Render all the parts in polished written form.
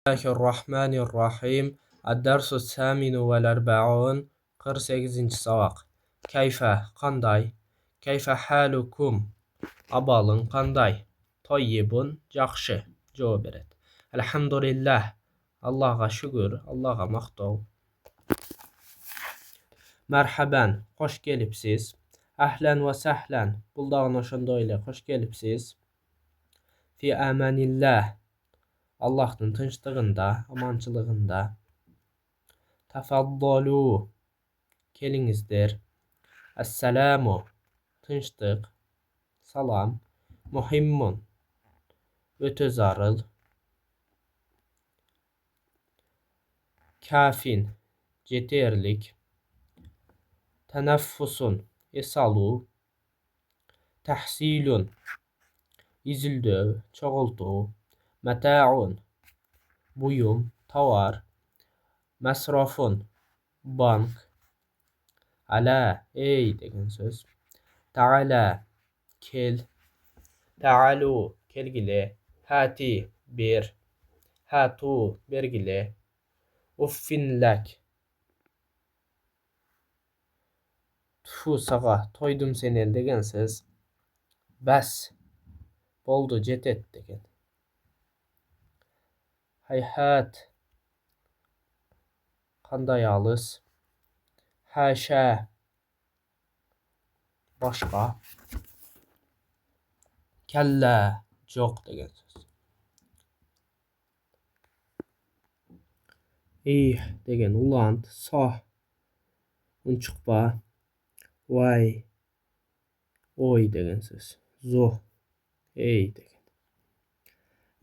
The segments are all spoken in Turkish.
Bismillahirrahmanirrahim. Ad-darsu s-saminu vel-arba'un. 48. savaq. Keyfe, qanday? Keyfe halukum? Abalın, qanday? Tayyibun, yaxşı. Cavab verin. Elhamdülillah. Allah'a şükür, Allah'a maqtav. Merhaben, hoş gelipsiz. Ahlen ve sahlen. Buldağın oşandoyla hoş gelipsiz. Fi amanillah. Allah'ın tınçlığında, amançılığında. Tafaddalu, kelinizdir. Esselamu, tınçlık. Salam. Muhimmun, öte zarıl. Kafin, yeterlik. Teneffusun, esalu. Tahsilun, izildöv, çoğultu. Meta'un, buyum, tavar. Masrafun, bank. Ala, ey degen söz. Ta'ala, kel. Ta'alu, kelgile. Hati, bir. Hatu, bergile. Uffin lak. Tfu sağa, toydum seni degen söz. Bas, boldu cetet degen. Hayhat, qanday alız. Haşa, başqa. Kella, joq degen söz. Degen ulant, sah, unçuqba. Vay, oy degen söz. Zuh, ey degen.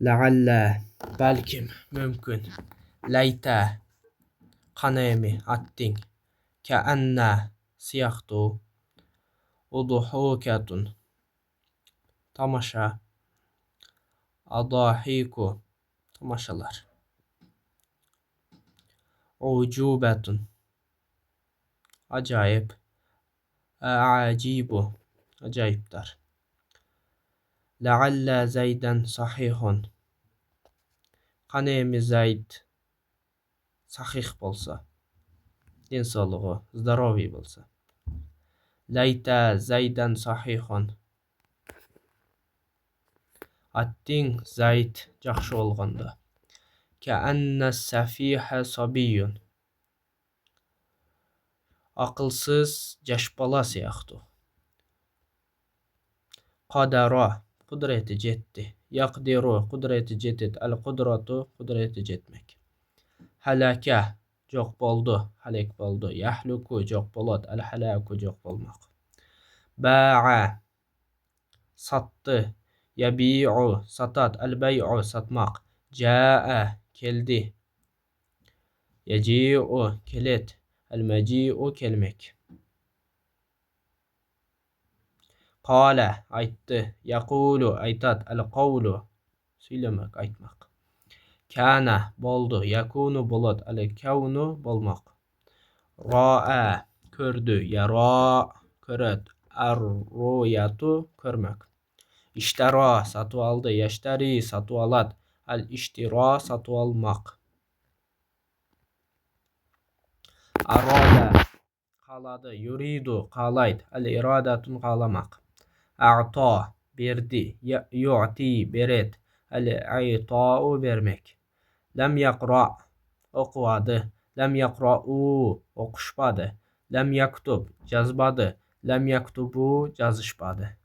La'alla, belkim, mümkün. Layta, qanemi, atting. Ka'anna, siyahtu. Uduhukatun, tamaşa. Adahiku, tamaşalar. Ucubetun, acayip. Acibu, acayiptar. La'alla zayden sahihun. Qanemi zayd sahih bolsa, densalığı, zdarovi bolsa. Layta zayden sahihun. Atting zayd yaxşı olğanda. Ka'anna safiha sabiyun. Aqılsız yaş bala siyahtu. Qadara, kudreti jetti. Yaqdiru, kudreti jetit. Al-kudratu, kudreti jetmek. Halaka, joq boldu, halek boldu. Yahluku, joq bolad. Al-halaku, joq bolmaq. Ba'a, sattı. Yabi'u, satat. Al-bay'u, satmaq. Ja'a, keldi. Yaji'u, kelet. Al-maji'u, kelmek. Qala, ayttı. Yaqulu, aytat. Al-qawlu, söylemek, aytmak. Kana, boldu. Yakunu, bolad. Al-kavnu, bolmaq. Ra'a, kördü. Yara, köret. Ar-ruyatu, körmek. İştara, satı aldı. Yaştari, satı alad. Al-iştira, satı almaq. Arada, qaladı. Yuridu, qalayt. Al-iradatun, qalamaq. A'ta, berdi. Yu'ti, beret. Al-i'ta'u, vermek. Lam yaqra, okumadı. Lam yaqra'u, okuşmadı. Lam yaktub, yazmadı. Lam yaktubu, yazışmadı.